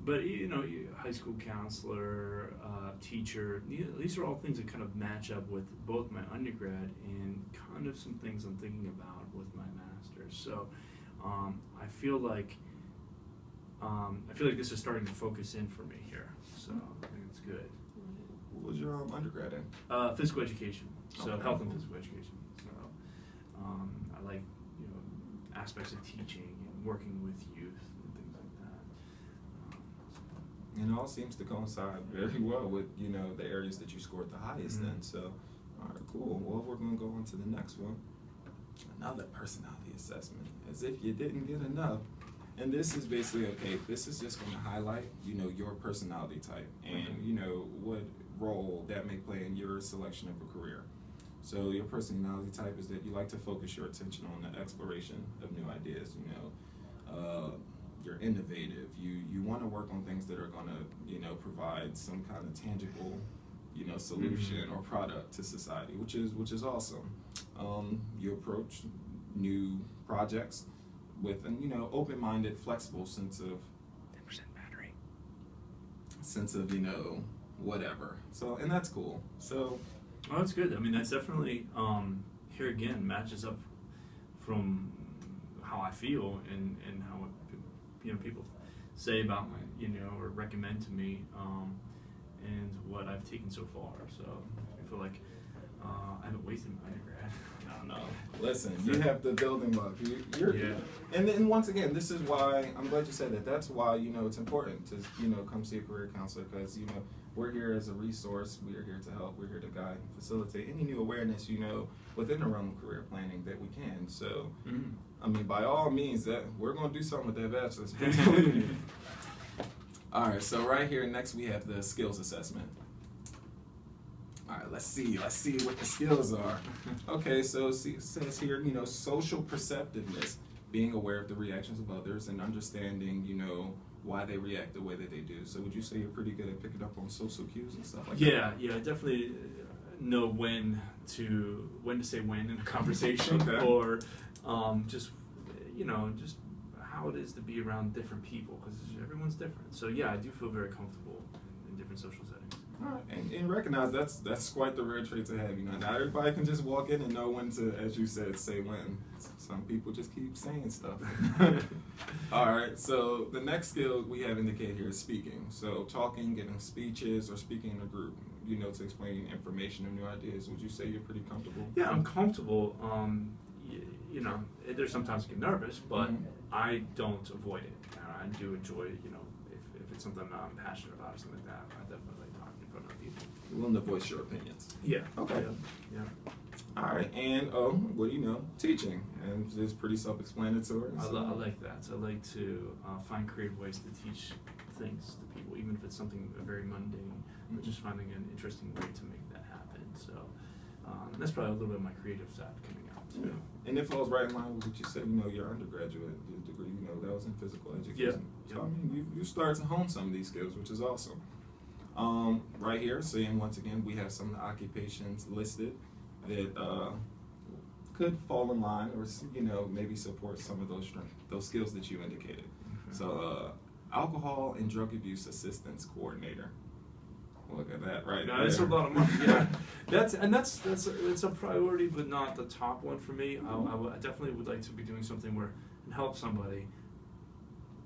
But high school counselor, teacher, these are all things that kind of match up with both my undergrad and kind of some things I'm thinking about with my master's. So I feel like this is starting to focus in for me here. So I think it's good. What was your undergrad in? Physical education. So Okay. health and physical education. So I like aspects of teaching and working with youth and things like that. And it all seems to coincide very well with, the areas that you scored the highest in. So, all right, cool. Well, we're going to go on to the next one. Another personality assessment, as if you didn't get enough. And this is basically, this is just going to highlight, your personality type and, what role that may play in your selection of a career. So your personality type is that you like to focus your attention on the exploration of new ideas, you're innovative. You want to work on things that are going to, provide some kind of tangible, solution or product to society, which is awesome. You approach new projects with an, open-minded, flexible sense of 10% battery. Whatever. So, and that's cool. So, Oh, that's good. I mean, that's definitely here again matches up from how I feel and how people say about my or recommend to me and what I've taken so far. So I feel like I haven't wasted my undergrad. I don't know. Listen, you have the building block. You're and then once again, this is why I'm glad you said that. That's why it's important to come see a career counselor, because we're here as a resource. We are here to help. We're here to guide and facilitate any new awareness within the realm of career planning that we can. So, I mean, by all means, that we're going to do something with that bachelor's. Please believe me. All right, so right here next we have the skills assessment. All right, let's see what the skills are. Okay, so it says here, social perceptiveness, being aware of the reactions of others and understanding, why they react the way that they do. So would you say you're pretty good at picking up on social cues and stuff like that? Yeah, I definitely know when to say when in a conversation Okay. or just how it is to be around different people, because everyone's different. So yeah, I do feel very comfortable in different social settings. All right, and recognize that's quite the rare trait to have. Not everybody can just walk in and know when to, as you said, say when. Some people just keep saying stuff. All right, so the next skill we have indicated here is speaking. So talking, giving speeches, or speaking in a group, to explain information or new ideas. Would you say you're pretty comfortable? Yeah, I'm comfortable. There's sometimes I get nervous, but I don't avoid it. I do enjoy, if it's something I'm passionate about or something like that, I definitely like talking in front of people. You're willing to voice your opinions. Yeah. Okay. Yeah. All right, and what do you know? Teaching, and it's pretty self-explanatory. I like that. So I like to find creative ways to teach things to people, even if it's something very mundane, but just finding an interesting way to make that happen. So that's probably a little bit of my creative side coming out too. Yeah. And it falls right in line with what you said. Your undergraduate degree, that was in physical education. Yeah. So I mean, you start to hone some of these skills, which is awesome. Right here, seeing once again, we have some of the occupations listed that could fall in line, or maybe support some of those skills that you indicated. Okay. So, alcohol and drug abuse assistance coordinator. Look at that, right? No, that's a lot of money. Yeah, that's a priority, but not the top one for me. I definitely would like to be doing something where and help somebody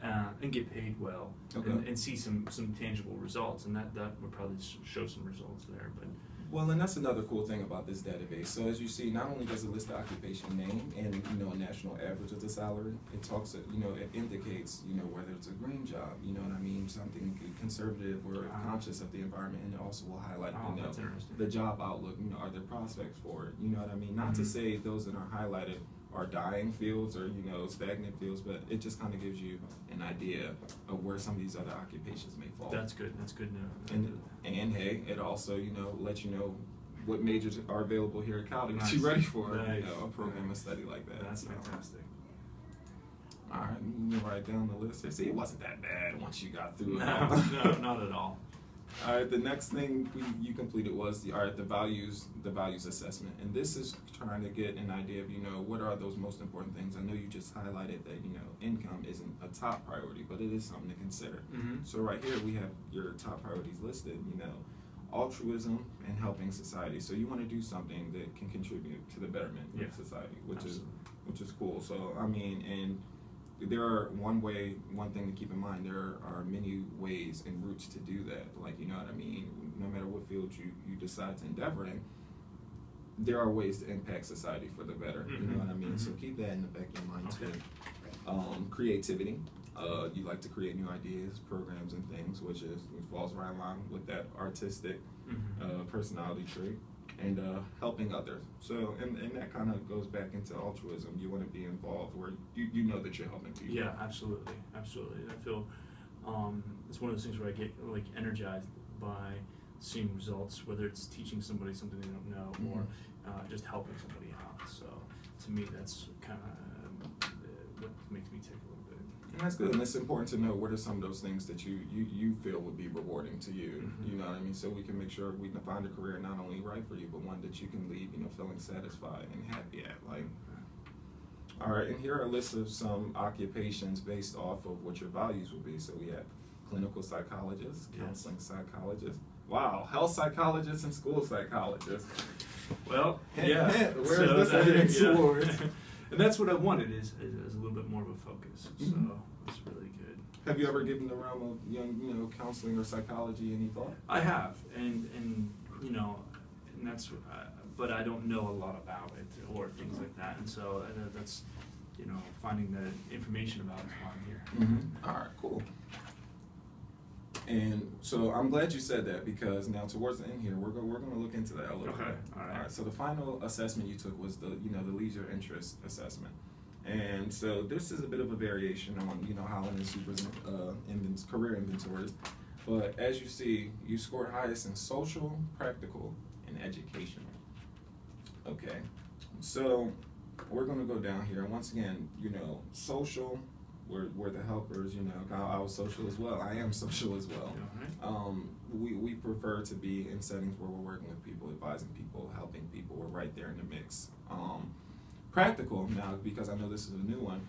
and get paid well, okay. and see some tangible results, and that would probably show some results there. But well, and that's another cool thing about this database. So as you see, not only does it list the occupation name and a national average of the salary, it talks, it indicates, whether it's a green job, something conservative or conscious of the environment, and it also will highlight, the job outlook. Are there prospects for it? Not to say those that are highlighted are dying fields or stagnant fields, but it just kind of gives you an idea of where some of these other occupations may fall. That's good. That's good to know. And hey, it also lets you know what majors are available here at Cal to get you ready for a program of study like that. That's fantastic. All right, moving right down the list. See, it wasn't that bad once you got through it. No, not at all. All right, the next thing you completed was the values assessment, and this is trying to get an idea of what are those most important things. I know you just highlighted that income isn't a top priority, but it is something to consider. Mm-hmm. So right here we have your top priorities listed. Altruism and helping society. So you want to do something that can contribute to the betterment of society, which is cool. So I mean, and there are one thing to keep in mind, there are many ways and routes to do that. Like, you know what I mean? No matter what field you decide to endeavor in, there are ways to impact society for the better. Mm-hmm. You know what I mean? Mm-hmm. So keep that in the back of your mind too. Creativity. You like to create new ideas, programs, and things, which falls right in line with that artistic personality trait. And helping others. So, and that kind of goes back into altruism. You want to be involved where you know that you're helping people. Yeah, absolutely. I feel it's one of those things where I get like energized by seeing results, whether it's teaching somebody something they don't know or just helping somebody out. So, to me, that's kind of what makes me tick a little bit. And that's good, and it's important to know what are some of those things that you feel would be rewarding to you. Mm-hmm. You know what I mean? So we can make sure we can find a career not only right for you, but one that you can leave, feeling satisfied and happy at. Like, all right, and here are a list of some occupations based off of what your values would be. So we have clinical psychologist, counseling psychologist. Wow, health psychologist and school psychologist. Well, where's this heading towards? And that's what I wanted is a little bit more of a focus. So it's really good. Have you ever given the realm of counseling or psychology any thought? I have, and that's, but I don't know a lot about it or things like that, and so that's finding the information about it is why I'm here. Mm-hmm. All right, cool. And so I'm glad you said that, because now towards the end here we're going to look into that a little bit. All right. So the final assessment you took was the leisure interest assessment, and so this is a bit of a variation on Holland and Super's career inventories. But as you see, you scored highest in social, practical, and educational. Okay, so we're going to go down here, and once again, social. We're the helpers, I was social as well. I am social as well. We prefer to be in settings where we're working with people, advising people, helping people. We're right there in the mix. Practical, now, because I know this is a new one,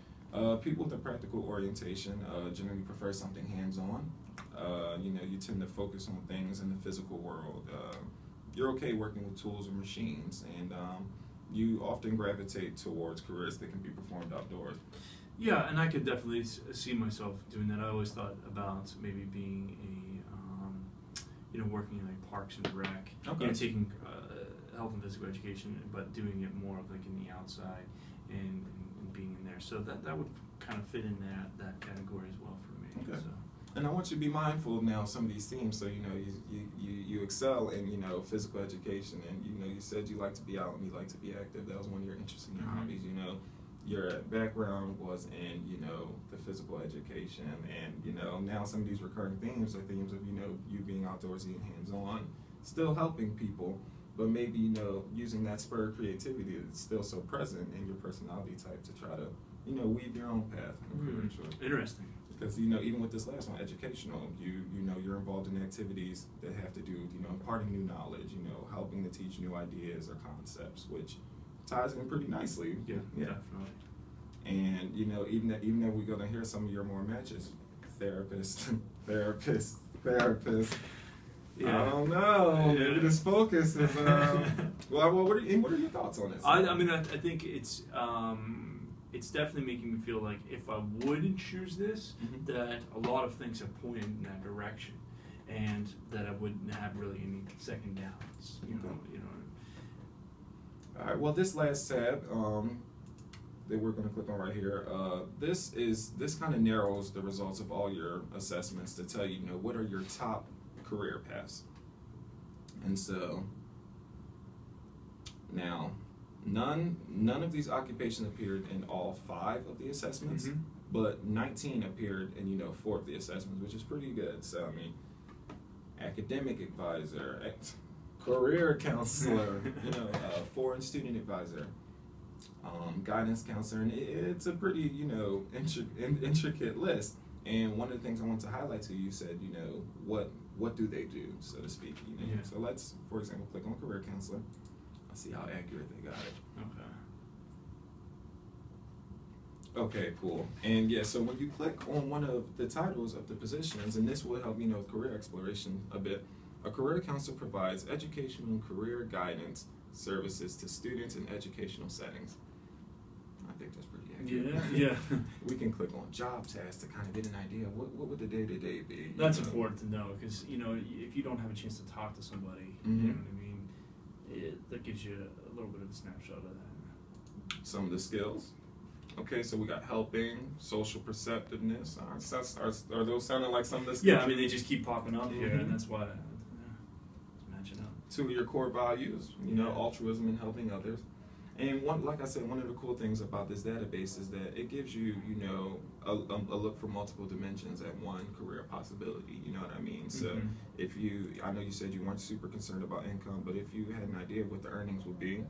people with a practical orientation generally prefer something hands-on. You tend to focus on things in the physical world. You're okay working with tools or machines, and you often gravitate towards careers that can be performed outdoors. Yeah, and I could definitely see myself doing that. I always thought about maybe being working in like parks and rec, taking health and physical education, but doing it more of like in the outside and being in there. So that would kind of fit in that category as well for me. Okay. So. And I want you to be mindful of now some of these themes. So you excel in physical education, and you said you like to be out and you like to be active. That was one of your interests and your hobbies. Your background was in the physical education, and now some of these recurring themes are themes of you being outdoorsy and hands-on, still helping people, but maybe using that spur of creativity that's still so present in your personality type to try to weave your own path in a career choice. Interesting. Because even with this last one, educational, you're involved in activities that have to do with imparting new knowledge, helping to teach new ideas or concepts, which ties in pretty nicely. Yeah, definitely. And even though we go down here, some of your more matches, therapist. Yeah. I don't know. Yeah. Maybe this focus is. Well, what are your thoughts on this? I think it's definitely making me feel like if I wouldn't choose this, that a lot of things have pointed in that direction, and that I wouldn't have really any second doubts. All right. Well, this last tab that we're going to click on right here, this kind of narrows the results of all your assessments to tell you, what are your top career paths. And so now, none of these occupations appeared in all 5 of the assessments, but 19 appeared in 4 of the assessments, which is pretty good. So I mean, academic advisor, career counselor, foreign student advisor, guidance counselor, and it's a pretty intricate list. And one of the things I want to highlight to you, you said, you know, what do they do, so to speak. You know? Yeah. So let's, for example, click on career counselor. Let's see how accurate they got it. Okay, cool. And yeah, so when you click on one of the titles of the positions, and this will help you know career exploration a bit, a career counselor provides educational and career guidance services to students in educational settings. I think that's pretty accurate. Yeah. We can click on job tasks to kind of get an idea of what would the day-to-day be. That's important to know, because you know, if you don't have a chance to talk to somebody, you know what I mean, that gives you a little bit of a snapshot of that. Some of the skills. Okay, so we got helping, social perceptiveness. Are those sounding like some of the skills? Yeah, I mean, they just keep popping up here, and that's why it's matching up. 2 of your core values, you know, altruism and helping others. And one, like I said, one of the cool things about this database is that it gives you, you know, a look for multiple dimensions at one career possibility. You know what I mean? So if you, I know you said you weren't super concerned about income, but if you had an idea of what the earnings would be,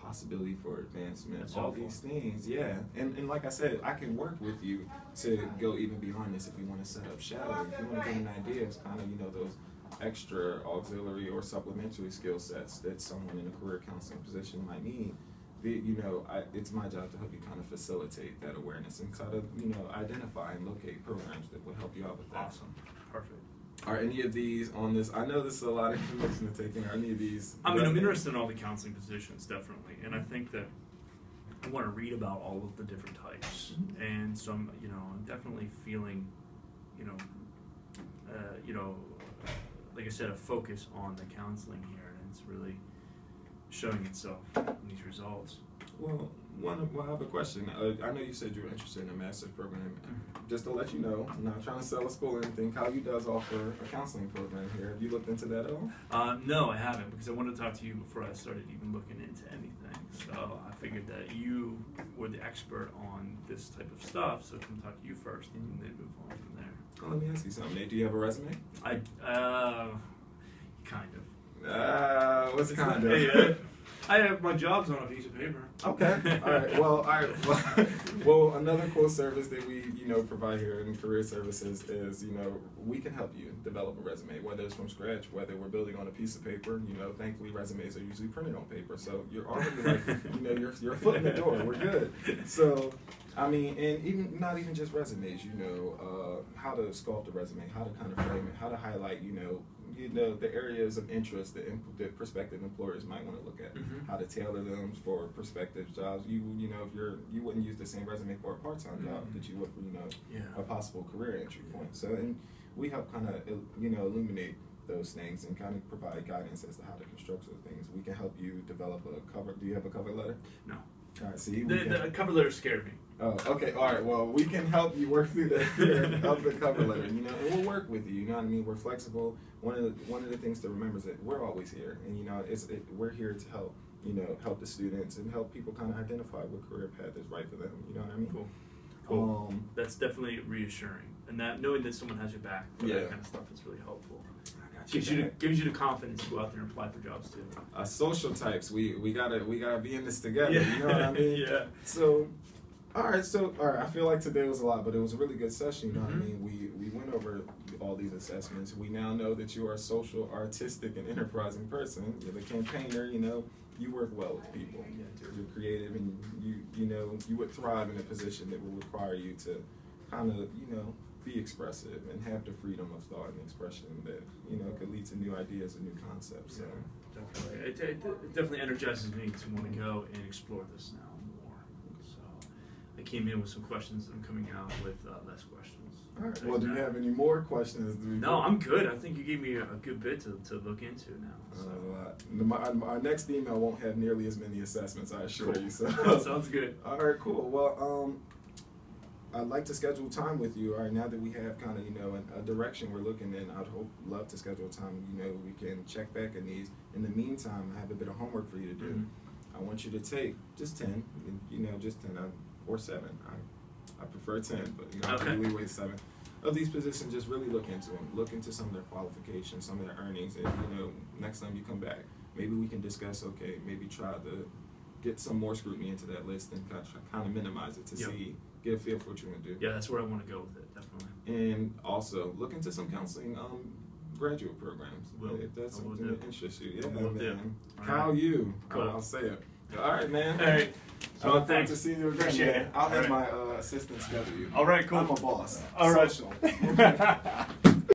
possibility for advancement, that's all helpful. These things, yeah. And like I said, I can work with you to go even beyond this if you want to set up shadow. If you want to get an idea of kind of, you know, those extra auxiliary or supplementary skill sets that someone in a career counseling position might need. You know, it's my job to help you kind of facilitate that awareness and try to, you know, identify and locate programs that will help you out with that. Awesome. Perfect. Are any of these on this? I know this is a lot of information to take in. Are any of these? I mean, I'm interested in all the counseling positions, definitely. And I think that I want to read about all of the different types. And so I'm, you know, I'm definitely feeling, you know, like I said, a focus on the counseling here, and it's really showing itself in these results. Well, I have a question. I know you said you were interested in a master's program. Just to let you know, I'm not trying to sell a school or anything. Calu does offer a counseling program here. Have you looked into that at all? No, I haven't, because I wanted to talk to you before I started even looking into anything. So I figured that you were the expert on this type of stuff, so come talk to you first and then move on from there. Oh, let me ask you something, Nate. Do you have a resume? Kind of. What's kind of? Hey, I have my jobs on a piece of paper. Okay. All right. Well, another cool service that we, you know, provide here in career services is, you know, we can help you develop a resume, whether it's from scratch, whether we're building on a piece of paper. You know, thankfully resumes are usually printed on paper, so you're already like, you know, you're a foot in the door. We're good. So, I mean, and even not even just resumes. You know, how to sculpt a resume, how to kind of frame it, how to highlight, you know, the areas of interest that prospective employers might want to look at, how to tailor them for prospective jobs. You know, if you wouldn't use the same resume for a part-time job that you would for, you know, a possible career entry point. So, and we help kind of, you know, illuminate those things and kind of provide guidance as to how to construct those things. We can help you develop a cover. Do you have a cover letter? No. All right, see, the cover letter scared me. Oh, okay, all right. Well, we can help you work through the fear of the cover letter, you know, and we'll work with you. You know what I mean? We're flexible. One of the things to remember is that we're always here, and you know, we're here to help. You know, help the students and help people kind of identify what career path is right for them. You know what I mean? Cool. That's definitely reassuring, and that knowing that someone has your back for that kind of stuff is really helpful. Gives you the confidence to go out there and apply for jobs too. Social types, we gotta be in this together. You know what I mean? Yeah. So, all right. I feel like today was a lot, but it was a really good session. You know what I mean? We went over all these assessments. We now know that you are a social, artistic, and enterprising person. You're the campaigner. You know, you work well with people. You're creative, and you know you would thrive in a position that would require you to kind of, you know, be expressive and have the freedom of thought and expression that, you know, could lead to new ideas and new concepts. So. Definitely. It definitely energizes me to want to go and explore this now more. So I came in with some questions, and I'm coming out with less questions. All right. Well, do you have any more questions? No, I'm good. I think you gave me a good bit to look into now. So. Our next email won't have nearly as many assessments, I assure you. So. Sounds good. All right, cool. Well, I'd like to schedule time with you. All right, now that we have kind of, you know, a direction we're looking in, I'd love to schedule time. You know, we can check back on these. In the meantime, I have a bit of homework for you to do. I want you to take just 10, you know, just 10 or 7. I prefer 10, but you know, I can leeway 7 of these positions. Just really look into them. Look into some of their qualifications, some of their earnings, and you know, next time you come back, maybe we can discuss. Okay, maybe try to get some more scrutiny into that list and kind of minimize it to see. get a feel for what you want to do. Yeah, that's where I want to go with it, definitely. And also look into some counseling graduate programs. If that's something that interests you. Yeah, man. Kyle, you. Cool. I'll say it. All right, man. All right. I look forward to seeing you again. Appreciate Man. it. I'll have All my assistant schedule you. All right, cool. I'm a boss. All right. Social.